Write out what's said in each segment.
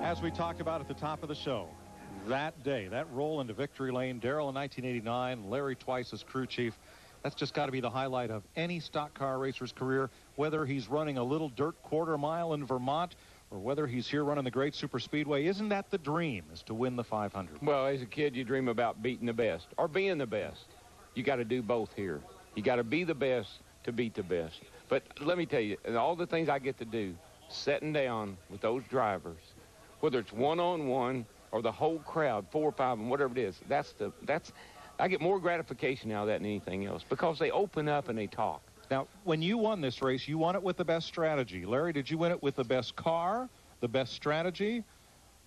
As we talked about at the top of the show, that day, that roll into victory lane, Darrell in 1989, Larry twice as crew chief, that's just got to be the highlight of any stock car racer's career, whether he's running a little dirt quarter mile in Vermont or whether he's here running the great super speedway. Isn't that the dream, is to win the 500? Well, as a kid, you dream about beating the best or being the best. You got to do both here. You got to be the best to beat the best. But let me tell you, all the things I get to do, sitting down with those drivers, whether it's one-on-one or the whole crowd, 4 or 5, and whatever it is, I get more gratification out of that than anything else because they open up and they talk. Now, when you won this race, you won it with the best strategy. Larry, did you win it with the best car, the best strategy,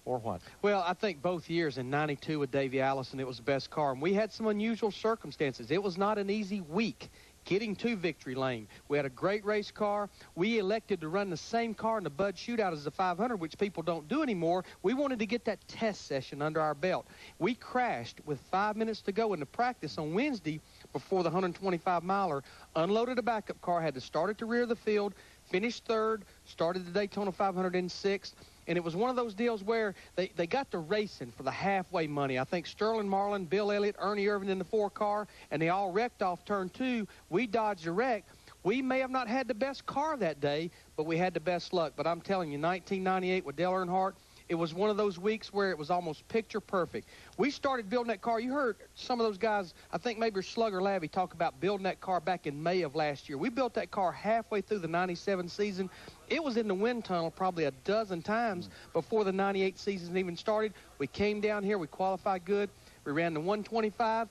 or what? Well, I think both years. In 92 with Davey Allison, it was the best car. And we had some unusual circumstances. It was not an easy week getting to victory lane. We had a great race car. We elected to run the same car in the Bud Shootout as the 500, which people don't do anymore. We wanted to get that test session under our belt. We crashed with 5 minutes to go into practice on Wednesday before the 125-miler, unloaded a backup car, had to start at the rear of the field, finished third, started the Daytona 500 in sixth. And it was one of those deals where they got to racing for the halfway money. I think Sterling Marlin, Bill Elliott, Ernie Irvin in the 4-car, and they all wrecked off turn 2. We dodged a wreck. We may have not had the best car that day, but we had the best luck. But I'm telling you, 1998 with Dale Earnhardt, it was one of those weeks where it was almost picture perfect. We started building that car. You heard some of those guys, I think maybe Slugger Labby, talk about building that car back in May of last year. We built that car halfway through the 97 season. It was in the wind tunnel probably a dozen times before the 98 season even started. We came down here. We qualified good. We ran the 125.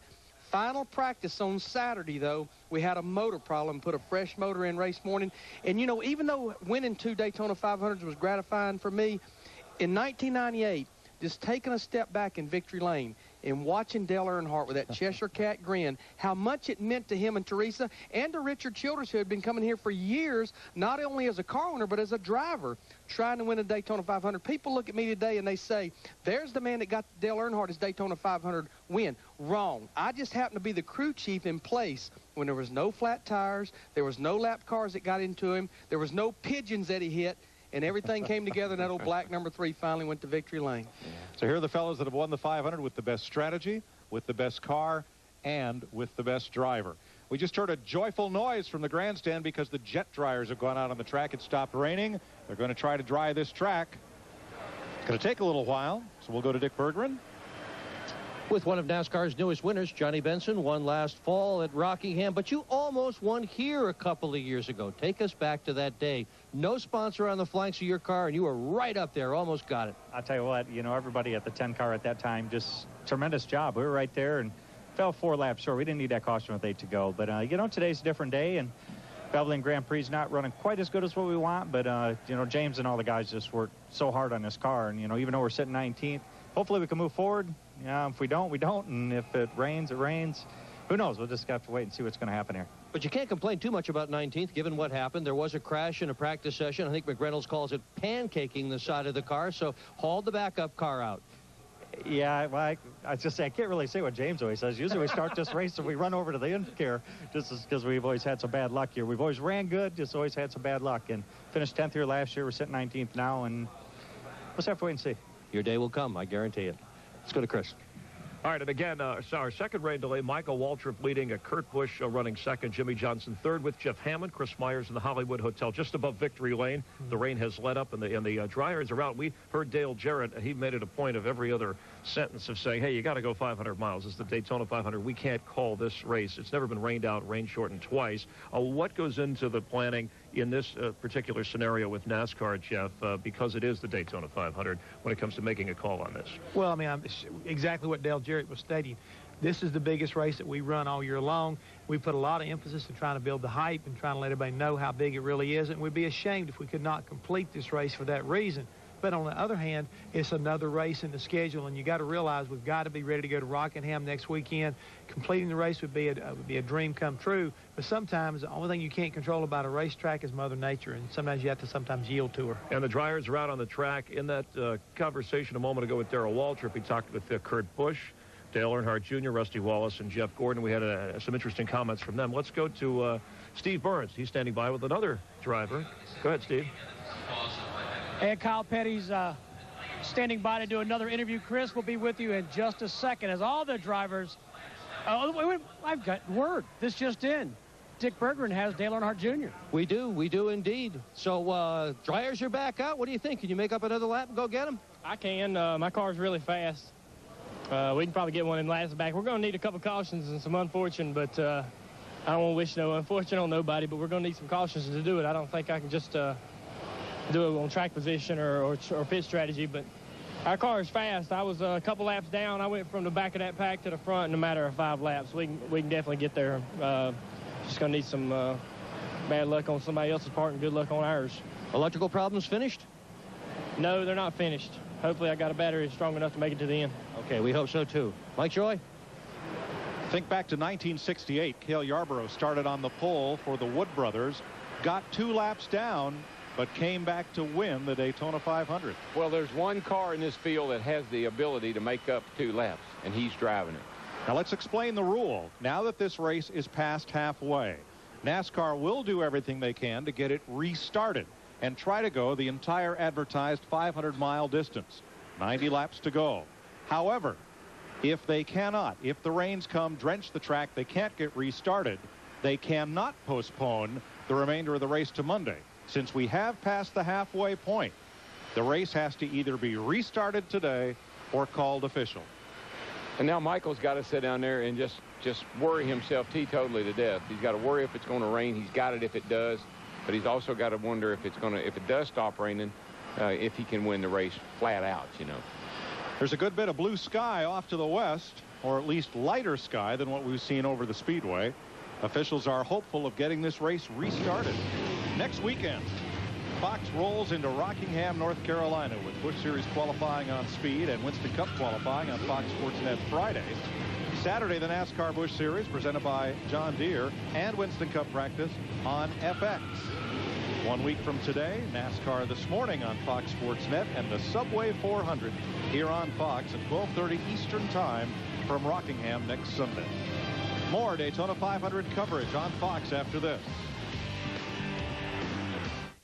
Final practice on Saturday, though, we had a motor problem, put a fresh motor in race morning. And, you know, even though winning 2 Daytona 500s was gratifying for me, in 1998, just taking a step back in victory lane and watching Dale Earnhardt with that Cheshire Cat grin, how much it meant to him and Teresa and to Richard Childress, who had been coming here for years, not only as a car owner, but as a driver, trying to win a Daytona 500. People look at me today and they say, there's the man that got Dale Earnhardt his Daytona 500 win. Wrong. I just happened to be the crew chief in place when there was no flat tires, there was no lap cars that got into him, there was no pigeons that he hit, and everything came together, and that old black number 3 finally went to victory lane. So here are the fellows that have won the 500 with the best strategy, with the best car, and with the best driver. We just heard a joyful noise from the grandstand because the jet dryers have gone out on the track. It stopped raining. They're going to try to dry this track. It's going to take a little while, so we'll go to Dick Berggren. With one of NASCAR's newest winners, Johnny Benson, won last fall at Rockingham, but you almost won here a couple of years ago. Take us back to that day. No sponsor on the flanks of your car, and you were right up there, almost got it. I'll tell you what, you know, everybody at the 10 car at that time, just tremendous job. We were right there and fell 4 laps short. We didn't need that caution with 8 to go. But, you know, today's a different day, and Valvoline Grand Prix is not running quite as good as what we want, but, you know, James and all the guys just worked so hard on this car. And, you know, even though we're sitting 19th, hopefully we can move forward. Yeah, if we don't, we don't. And if it rains, it rains. Who knows? We'll just have to wait and see what's going to happen here. But you can't complain too much about 19th, given what happened. There was a crash in a practice session. I think McReynolds calls it pancaking the side of the car, so hauled the backup car out. Yeah, well, I just say I can't really say what James always says. Usually we start this race and we run over to the end care just because we've always had some bad luck here. We've always ran good, just always had some bad luck. And finished 10th here last year. We're sitting 19th now, and we'll just have to wait and see. Your day will come, I guarantee it. Let's go to Chris. All right, and again, our second rain delay, Michael Waltrip leading, Kurt Busch running second, Jimmy Johnson third with Jeff Hammond, Chris Myers in the Hollywood Hotel just above victory lane. The rain has let up and the dryers are out. We heard Dale Jarrett, and he made it a point of every other sentence of saying, hey, you got to go 500 miles. It's the Daytona 500. We can't call this race. It's never been rained out, rain shortened twice. What goes into the planning in this particular scenario with NASCAR, Jeff, because it is the Daytona 500 when it comes to making a call on this? Well, I mean, exactly what Dale Jarrett was stating. This is the biggest race that we run all year long. We put a lot of emphasis in trying to build the hype and trying to let everybody know how big it really is, and we'd be ashamed if we could not complete this race for that reason. But on the other hand, it's another race in the schedule, and you got to realize we've got to be ready to go to Rockingham next weekend. Completing the race would be a dream come true. But sometimes the only thing you can't control about a racetrack is Mother Nature, and sometimes you have to sometimes yield to her. And the dryers are out on the track. In that conversation a moment ago with Darrell Waltrip, he talked with Kurt Busch, Dale Earnhardt Jr., Rusty Wallace, and Jeff Gordon. We had some interesting comments from them. Let's go to Steve Burns. He's standing by with another driver. Go ahead, Steve. And Kyle Petty's standing by to do another interview. Chris will be with you in just a second as all the drivers. Wait, I've got word. This just in. Dick Berggren has Dale Earnhardt Jr. We do indeed. So dryers are back out. What do you think? Can you make up another lap and go get them? I can. My car's really fast. We can probably get one in last back. We're going to need a couple cautions and some unfortunate, but I don't want to wish no unfortunate on nobody, but we're going to need some cautions to do it. I don't think I can just do it on track position or pit strategy, but our car is fast. I was a couple laps down. I went from the back of that pack to the front in a matter of 5 laps. We can definitely get there. Just going to need some bad luck on somebody else's part and good luck on ours. Electrical problems finished? No, they're not finished. Hopefully I got a battery strong enough to make it to the end. Okay, we hope so too. Mike Joy? Think back to 1968. Cale Yarborough started on the pole for the Wood brothers, got 2 laps down, but came back to win the Daytona 500. Well, there's one car in this field that has the ability to make up 2 laps, and he's driving it. Now let's explain the rule. Now that this race is past halfway, NASCAR will do everything they can to get it restarted and try to go the entire advertised 500-mile distance. 90 laps to go. However, if they cannot, if the rains come, drench the track, they can't get restarted, they cannot postpone the remainder of the race to Monday. Since we have passed the halfway point, the race has to either be restarted today or called official. And now Michael's got to sit down there and just worry himself teetotally to death. He's got to worry if it's going to rain. He's got it if it does. But he's also got to wonder if it does stop raining, if he can win the race flat out, you know. There's a good bit of blue sky off to the west, or at least lighter sky than what we've seen over the Speedway. Officials are hopeful of getting this race restarted. Next weekend, Fox rolls into Rockingham, North Carolina, with Busch Series qualifying on Speed and Winston Cup qualifying on Fox Sports Net Friday. Saturday, the NASCAR Busch Series presented by John Deere and Winston Cup practice on FX. 1 week from today, NASCAR This Morning on Fox Sports Net and the Subway 400 here on Fox at 12:30 Eastern Time from Rockingham next Sunday. More Daytona 500 coverage on Fox after this.